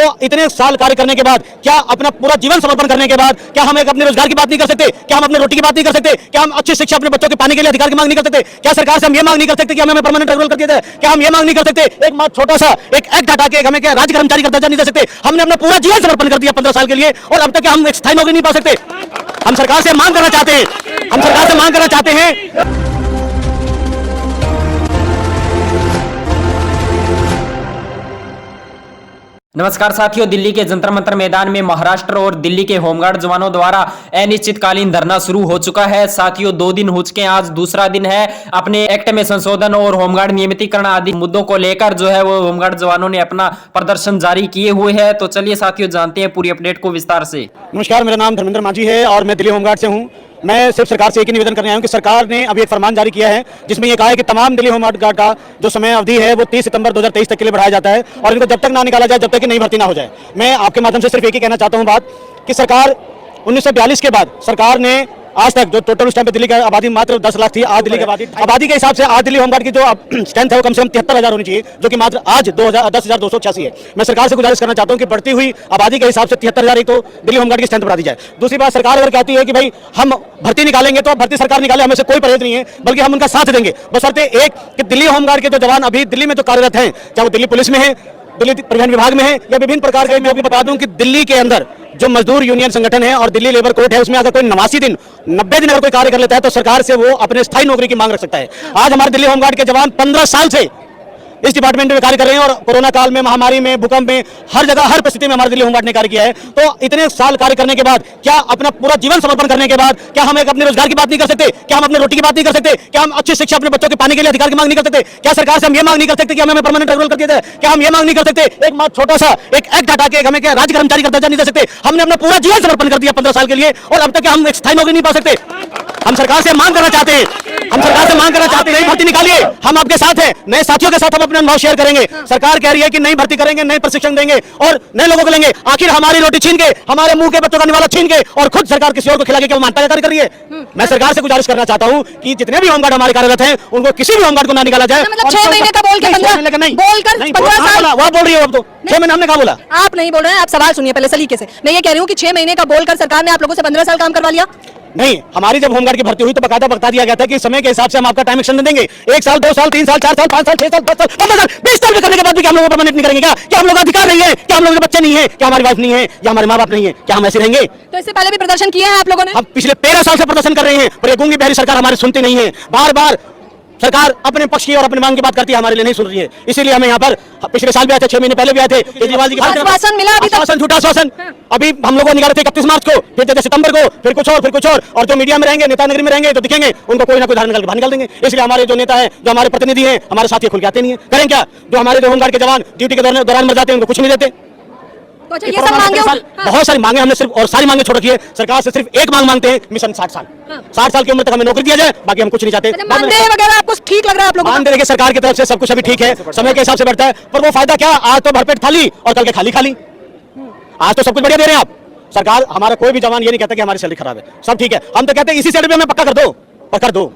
तो इतने साल कार्य करने के बाद क्या अपना पूरा जीवन समर्पण करने के बाद क्या हम एक अपने रोजगार की बात नहीं कर सकते? क्या हम अपने रोटी की बात नहीं कर सकते? क्या हम अच्छी शिक्षा अपने बच्चों के पाने के लिए अधिकार की मांग नहीं कर सकते? क्या सरकार से हम ये मांग नहीं कर सकते कि हमें परमानेंट रोल कर दिया जाए? क्या हम ये मांग नहीं कर सकते एक छोटा सा एक एक्ट हटा के हमें क्या राज्य कर्मचारी का दर्जा नहीं दे सकते? हमने अपना पूरा जीवन समर्पण कर दिया 15 साल के लिए और अब तक हम एक स्थायी नौकरी नहीं पा सकते। हम सरकार से मांग करना चाहते हैं, हम सरकार से मांग करना चाहते हैं। नमस्कार साथियों, दिल्ली के जंतर मंतर मैदान में महाराष्ट्र और दिल्ली के होमगार्ड जवानों द्वारा अनिश्चितकालीन धरना शुरू हो चुका है। साथियों, 2 दिन हो चुके हैं, आज दूसरा दिन है। अपने एक्ट में संशोधन और होमगार्ड नियमितीकरण आदि मुद्दों को लेकर जो है वो होमगार्ड जवानों ने अपना प्रदर्शन जारी किए हुए हैं। तो चलिए साथियों, जानते हैं पूरी अपडेट को विस्तार से। नमस्कार, मेरा नाम धर्मेंद्र मांझी है और मैं दिल्ली होमगार्ड से हूँ। मैं सिर्फ सरकार से एक ही निवेदन करने आया हूँ कि सरकार ने अभी एक फरमान जारी किया है जिसमें ये कहा है कि तमाम दिल्ली होमगार्ड का जो समय अवधि है वो 30 सितंबर 2023 तक के लिए बढ़ाया जाता है और इनको जब तक ना निकाला जाए, जब तक कि नई भर्ती ना हो जाए। मैं आपके माध्यम से सिर्फ एक ही कहना चाहता हूँ बात कि सरकार 1942 के बाद सरकार ने आज तक जो टोटल उस टाइम पे दिल्ली की आबादी मात्र 10 लाख थी, आज दिल्ली की आबादी के हिसाब से आज दिल्ली होमगार्ड की जो स्ट्रेंथ है वो कम से कम 73,000 होनी चाहिए, जो कि मात्र आज 10,286 है। मैं सरकार से गुजारिश करना चाहता हूं कि बढ़ती हुई आबादी के हिसाब से 73,000 एक तो दिल्ली होमगार्ड की स्ट्रेंथ बढ़ा दी जाए। दूसरी बात, सरकार अगर कहती है कि भाई हम भर्ती निकालेंगे तो भर्ती सरकार निकाले, हमें से कोई परहेज नहीं है, बल्कि हम उनका साथ देंगे, बशर्ते एक कि दिल्ली होमगार्ड के जो जवान अभी दिल्ली में जो कार्यरत हैं, चाहे वो दिल्ली पुलिस में है, दिल्ली परिवहन विभाग में है या विभिन्न प्रकार के, मैं आपको बता दूं कि दिल्ली के अंदर जो मजदूर यूनियन संगठन है और दिल्ली लेबर कोर्ट है, उसमें अगर कोई 89 दिन 90 दिन अगर कोई कार्य कर लेता है तो सरकार से वो अपने स्थायी नौकरी की मांग रख सकता है। आज हमारे दिल्ली होमगार्ड के जवान 15 साल से इस डिपार्टमेंट में कार्य कर रहे हैं और कोरोना काल में, महामारी में, भूकंप में, हर जगह हर परिस्थिति में हमारे दिल्ली होमगार्ड ने कार्य किया है। तो इतने साल कार्य करने के बाद क्या अपना पूरा जीवन समर्पण करने के बाद क्या हम एक अपने रोजगार की बात नहीं कर सकते? क्या हम अपने रोटी की बात नहीं कर सकते? क्या हम अच्छी शिक्षा अपने बच्चों के पाने के लिए अधिकार की मांग नहीं कर सकते? क्या सरकार से हम ये मांग नहीं कर सकते कि हमें परमानेंट रोल कर दिया जाए? क्या हम ये मांग नहीं कर सकते एक छोटा सा एक एक्ट हटा के हमें क्या राज्य कर्मचारी का दर्जा नहीं दे सकते? हमने अपना पूरा जीवन समर्पण कर दिया 15 साल के लिए और अब तक हम एक स्थायी नौकरी नहीं पा सकते। हम सरकार से मांग करना चाहते हैं, हम सरकार से मांग करना चाहते हैं, नई भर्ती निकालिए, हम आपके साथ हैं, नए साथियों के साथ हम अपने अनुभव शेयर करेंगे। सरकार कह रही है कि नई भर्ती करेंगे, नए प्रशिक्षण देंगे और नए लोगों को लेंगे। आखिर हमारी रोटी छीन के, हमारे मुंह के बच्चों का निवाला छीन के और खुद सरकार किसी और को खिला के क्या मानता कार्य कर रही है? मैं सरकार से गुजारिश करना चाहता हूं कि जितने भी होमगार्ड हमारे कार्यरत हैं उनको किसी भी होमगार्ड को ना निकाला जाए। 6 महीने का बोल के 15 साल वो बोल रही है, अब तो 6 महीने हमने कहा बोला? आप नहीं बोल रहे हैं, आप सवाल सुनिए पहले सलीके से। मैं ये कह रही हूँ कि 6 महीने का बोलकर सरकार ने आप लोगों से 15 साल काम करवा लिया। नहीं, हमारी जब होमगार्ड की भर्ती हुई तो बकायदा बता दिया गया था कि समय के हिसाब से हम आपका टाइम एक्सटेंड देंगे, 1 साल, 2 साल, 3 साल, 4 साल, 5 साल, 6 साल, 10 साल, 15 साल, 20 साल करने के बाद भी हम लोग परमानेंट नहीं करेंगे? क्या हम लोग अधिकार नहीं है? क्या हम लोग के बच्चे नहीं है? क्या हमारी वाइफ नहीं है या हमारे माँ बाप नहीं है? क्या हम ऐसे रहेंगे? तो इससे पहले भी प्रदर्शन किए हैं आप लोगों ने? हम पिछले 13 साल से प्रदर्शन कर रहे हैं पर ये गूंगी बहरी सरकार हमारी सुनती नहीं है। बार बार सरकार अपने पक्ष की और अपनी मांग की बात करती है, हमारे लिए नहीं सुन रही है। इसीलिए हमें यहाँ पर पिछले साल भी आए थे, 6 महीने पहले भी आए थे। केजरीवाल जी आश्वासन मिला, अभी तक झूठा आश्वासन। अभी हम लोगों ने निकाले थे 31 मार्च को, फिर 3 सितंबर को, फिर कुछ और, फिर कुछ और जो मीडिया में रहेंगे, नेता नगरी में रहेंगे तो दिखेंगे, उनको कोई ना कोई धारण बाहर निकाल देंगे। इसलिए हमारे जो नेता है, जो हमारे प्रतिनिधि हैं, हमारे साथी खुल के आते नहीं है। करें क्या? जो हमारे होमगार्ड के जवान ड्यूटी के दौरान मर जाते हैं उनको कुछ नहीं देते। तो ये सब मांगे, बहुत सारी मांगे हमने सिर्फ और सारी मांगे छोड़ रखी है। सरकार से सिर्फ एक मांग मांगते हैं, मिशन 60 साल। 60 साल की उम्र तक हमें नौकरी दिया जाए, बाकी हम कुछ नहीं चाहते। मानदेय वगैरह आपको ठीक लग रहा है? आप लोग मानदेय देखिए सरकार की तरफ से सब कुछ अभी ठीक है, समय के हिसाब से बढ़ता है, पर वो फायदा क्या? आज तो भरपेट थाली और कल के खाली खाली। आज तो सब कुछ बढ़िया दे रहे हैं आप। सरकार, हमारा कोई भी जवान ये नहीं कहता कि हमारी सैलरी खराब है, सब ठीक है। हम तो कहते हैं इसी सैलरी पे हमें पक्का कर दो, पक्का कर दो।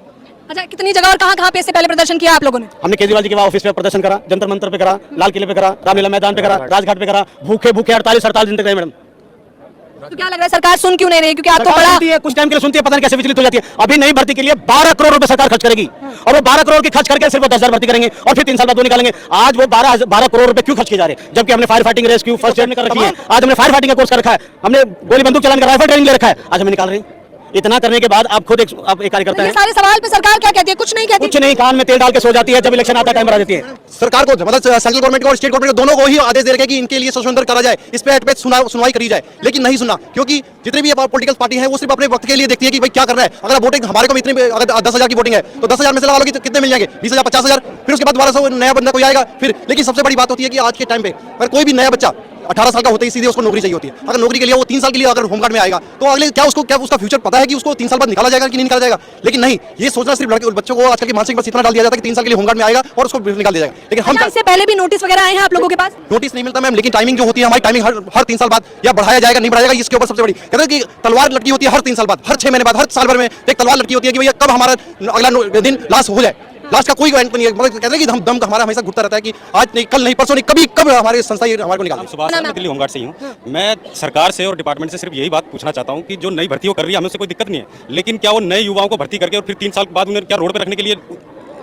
अच्छा, कितनी जगह और कहाँ पे इससे पहले प्रदर्शन किया आप लोगों ने? हमने केजरीवाल जी के ऑफिस पे प्रदर्शन करा, जंतर मंतर पे करा, लाल किले पे करा, रामलीला मैदान पे करा, राजघाट पे करा, भूखे 48 दिन तक रहे मैडम। तो क्या लग रहा है सरकार सुन क्यों नहीं रही? क्योंकि आपको बड़ा कुछ टाइम के लिए सुनती है, पता नहीं कैसे विचलित हो जाती है। अभी नई भर्ती के लिए 12 करोड़ रुपए सरकार खर्च करेगी और वो 12 करोड़ की खर्च करके सिर्फ 10,000 भर्ती करेंगे और फिर 3 साल बाद वो निकालेंगे। आज वो 12 करोड़ रुपए क्यों खर्च किए जा रहे हैं? जबकि हमने fire fighting, rescue, first aid कर रखी है। आज हमने फायर फाइटिंग का कोर्स कर रखा है, हमने गोली बंदूक चलाने का राइफल ट्रेनिंग ले रखा है, आज हमें निकाल रहे हैं। इतना करने के बाद आप खुद एक कार्य करते हैं। सारे सवाल पे सरकार क्या कहती है? कुछ नहीं कहती। कुछ नहीं, कान में तेल डाल के सो जाती है, जब इलेक्शन आता है टाइम बढ़ा देती है। सरकार को मतलब सेंट्रल गवर्नमेंट को और स्टेट गवर्नमेंट को दोनों को ही आदेश दे रखे हैं कि इनके लिए संशोधन करा जाए, इस पे सुनवाई करी जाए, लेकिन नहीं सुना। क्योंकि जितनी भी पॉलिटिकल पार्टी है वो सिर्फ अपने वक्त के लिए देखती है कि भाई क्या करना है। अगर वोटिंग हमारे को इतनी, अगर 10,000 की वोटिंग है तो 10,000 में से लगा लो कि कितने मिल जाएंगे? 20,000, 50,000। फिर उसके बाद 1200 नया बंदा कोई आएगा फिर। लेकिन सबसे बड़ी बात होती है कि आज के टाइम पे अगर कोई भी नया बच्चा 18 साल का होते ही सीधे उसको नौकरी चाहिए होती है। अगर नौकरी के लिए वो 3 साल के लिए अगर होमगार्ड में आएगा तो अगले क्या उसका फ्यूचर पता है कि उसको 3 साल बाद निकाला जाएगा कि नहीं निकाला जाएगा? लेकिन नहीं, ये सोचना सिर्फ लड़के बच्चों को आजकल की मानसिक बस इतना डाल दिया जाता है कि 3 साल के लिए होमगार्ड में आएगा और उसको निकाल दिया जाएगा। लेकिन हम इससे पहले भी नोटिस वगैरह आए हैं आप लोगों के पास? नोटिस नहीं मिलता मैम, लेकिन टाइमिंग जो होती है हमारी टाइमिंग हर 3 साल बाद या बढ़ाया जाएगा नहीं बढ़ाएगा, इसके ऊपर सबसे बड़ी कहते हैं कि तलवार लटकी होती है हर 3 साल बाद, हर 6 महीने बाद, हर साल भर में एक तलवार लटकी होती है कि भैया कब हमारा अगला दिन लास्ट हो जाए। लास्ट का कोई गारंटी नहीं है, मतलब कहते हैं कि हम दम हमारा हमेशा घुटता रहता है कि आज नहीं, कल नहीं, परसों नहीं, कभी कब हमारे संस्था ये हमारे को निकाल। सुभाष सर, मैं दिल्ली होमगार्ड से ही हूँ। मैं सरकार से और डिपार्टमेंट से सिर्फ यही बात पूछना चाहता हूँ कि जो नई भर्ती वो कर रही है हमें उससे कोई दिक्कत नहीं है, लेकिन क्या वो नए युवाओं को भर्ती करके और फिर 3 साल बाद उन्हें क्या रोड पर रखने के लिए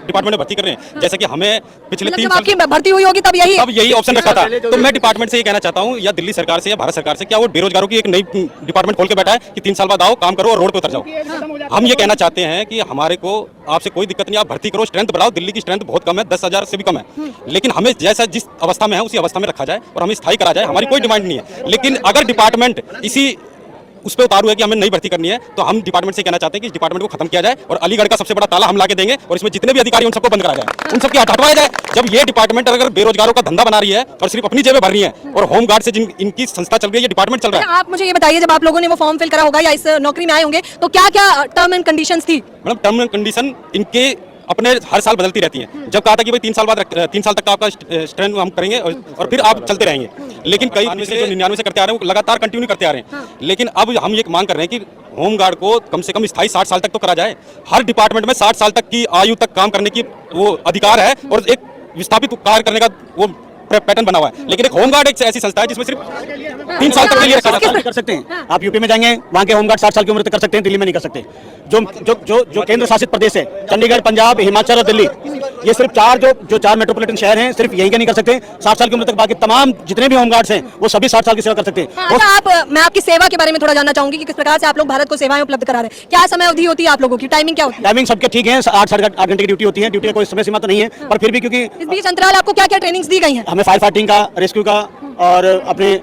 डिपार्टमेंट में भर्ती कर रहे हैं? जैसे कि हमें पिछले 3 साल आपकी भर्ती हुई होगी तब यही ऑप्शन रखा था। तो मैं डिपार्टमेंट से ये कहना चाहता हूँ, या दिल्ली सरकार से या भारत सरकार से, क्या वो बेरोजगारों की एक नई डिपार्टमेंट खोल के बैठा है कि 3 साल बाद आओ, काम करो और रोड पे उतर जाओ। हम ये कहना चाहते हैं कि हमारे को आपसे कोई दिक्कत नहीं, आप भर्ती करो, स्ट्रेंथ बढ़ाओ। दिल्ली की स्ट्रेंथ बहुत कम है, 10,000 से भी कम है, लेकिन हमें जैसा जिस अवस्था में है उसी अवस्था में रखा जाए और हमें स्थायी करा जाए। हमारी कोई डिमांड नहीं है, लेकिन अगर डिपार्टमेंट इसी उस पर उतारू है कि हमें नई भर्ती करनी है, तो हम डिपार्टमेंट से कहना चाहते हैं कि इस डिपार्टमेंट को खत्म किया जाए और अलीगढ़ का सबसे बड़ा ताला हम ला के देंगे और इसमें जितने भी अधिकारी उन सबको बंद करा जाए, उन सबकी हटवाया जाए। जब ये डिपार्टमेंट अगर बेरोजगारों का धंधा बना रही है और सिर्फ अपनी जेबें भर रही है और होमगार्ड से जिन इनकी संस्था चल रही है, ये डिपार्टमेंट चल रहा है। आप मुझे ये बताइए, जब आप लोगों ने वो फॉर्म फिल करा होगा या इस नौकरी में आए होंगे, तो क्या क्या टर्म एंड कंडीशंस थी? मैडम, टर्म एंड कंडीशन इनके अपने हर साल बदलती रहती हैं। जब कहा था कि भाई 3 साल बाद 3 साल तक का आपका स्ट्रेंथ हम करेंगे और फिर आप चलते रहेंगे, लेकिन कई से जो 99 से करते आ रहे हैं वो लगातार कंटिन्यू करते आ रहे हैं। लेकिन अब हम ये मांग कर रहे हैं कि होमगार्ड को कम से कम स्थायी 60 साल तक तो करा जाए। हर डिपार्टमेंट में 60 साल तक की आयु तक काम करने की वो अधिकार है और एक विस्थापित कार्य करने का वो पैटर्न बना हुआ है, लेकिन एक होमगार्ड एक ऐसी संस्था है जिसमें सिर्फ 3 साल तक के लिए कर सकते हैं। आप यूपी में जाएंगे, वहाँ के होमगार्ड 60 साल की उम्र तक कर सकते हैं, दिल्ली में नहीं कर सकते। जो केंद्र शासित प्रदेश है, चंडीगढ़, पंजाब, हिमाचल और दिल्ली, ये सिर्फ जो चार मेट्रोपॉलिटन शहर हैं, सिर्फ यही का नहीं कर सकते 60 साल की उम्र तक। बाकी तमाम जितने भी होमगार्ड्स हैं वो सभी 60 साल की सेवा कर सकते हैं। मैं आपकी सेवा के बारे में थोड़ा जानना चाहूंगी कि किस प्रकार से आप लोग भारत को सेवाएं उपलब्ध करा रहे हैं। क्या समय अवधि होती है आप लोगों की? टाइमिंग क्या होती है? टाइमिंग सबके ठीक है, 8 घंटे की ड्यूटी होती है। ड्यूटी का कोई समय सीमा तो नहीं है, पर फिर भी क्योंकि इस बीच अंतराल आपको क्या क्या ट्रेनिंग्स दी गई हैं? हमें फायर फाइटिंग का, रेस्क्यू का और अपने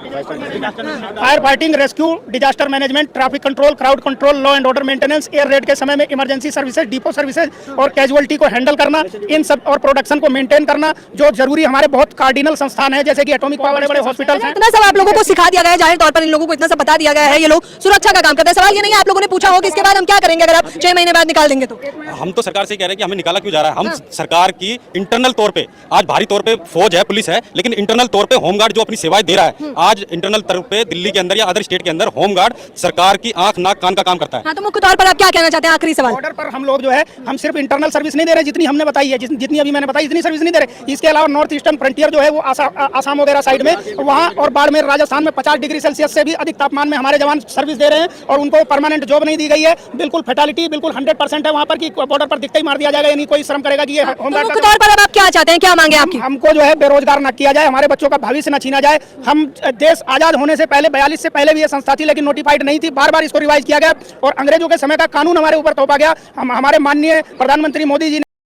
fire fighting, rescue, disaster management, traffic control, crowd control, law and order maintenance, air red के समय में इमरजेंसी सर्विसेज, डिपो सर्विसेज और कैजुअलिटी को हैंडल करना, इन सब और प्रोडक्शन को मेंटेन करना, जो जरूरी हमारे बहुत कार्डिनल संस्थान है जैसे कि एटॉमिक पावर, बड़े बड़े हॉस्पिटल हैं। इतना सब आप लोगों को सिखा दिया गया है, जाहिर तौर पर इन लोगों को इतना सब बता दिया गया है, ये लोग सुरक्षा का काम करते हैं। सवाल ये नहीं है आप लोगों ने पूछा हो कि इसके बाद हम क्या करेंगे अगर आप 6 महीने बाद निकाल देंगे तो? हम तो सरकार से कह रहे हैं कि हमें निकाला क्यों जा रहा है। हम सरकार की इंटरनल तौर पे, आज भारी तौर पे फौज है, पुलिस है, लेकिन इंटरनल तौर पे होमगार्ड जो अपनी सेवाएं दे रहा है, आज इंटरनल तौर पे दिल्ली के अंदर या अदर स्टेट के अंदर होमगार्ड सरकार की आंख नाक कान का काम करता है। हाँ, तो मुख्य तौर पर आप क्या कहना चाहते हैं? आखिरी सवाल। बॉर्डर पर हम लोग जो है, हम सिर्फ इंटरनल सर्विस नहीं दे रहे जितनी हमने बताई है, जितनी अभी मैंने बताई इतनी सर्विस नहीं दे रहे। इसके अलावा नॉर्थ ईस्टर्न फ्रंटियर जो है वो आसाम वगैरह साइड में, वहाँ और बाड़मेर, राजस्थान में 50 डिग्री सेल्सियस से भी अधिक तापमान में हमारे जवान सर्विस दे रहे हैं और उनको परमानेंट जॉब नहीं दी गई है। बिल्कुल फैटालिटी बिल्कुल 100% है वहाँ पर कि बॉर्डर पर दिखते ही मार दिया जाएगा, यानी कोई शर्म करेगा कि ये होमगार्ड। मुख्य तौर पर अब आप क्या चाहते हैं, क्या मांगे आपकी? हमको जो है बेरोजगार न किया जाए, हमारे बच्चों का भविष्य न छीना जाए। हम देश आजाद होने से पहले 42 से पहले भी ये संस्था थी, लेकिन नोटिफाइड नहीं थी। बार बार इसको रिवाइज किया गया और अंग्रेजों के समय का कानून हमारे ऊपर थोपा गया। हमारे माननीय प्रधानमंत्री मोदी जी ने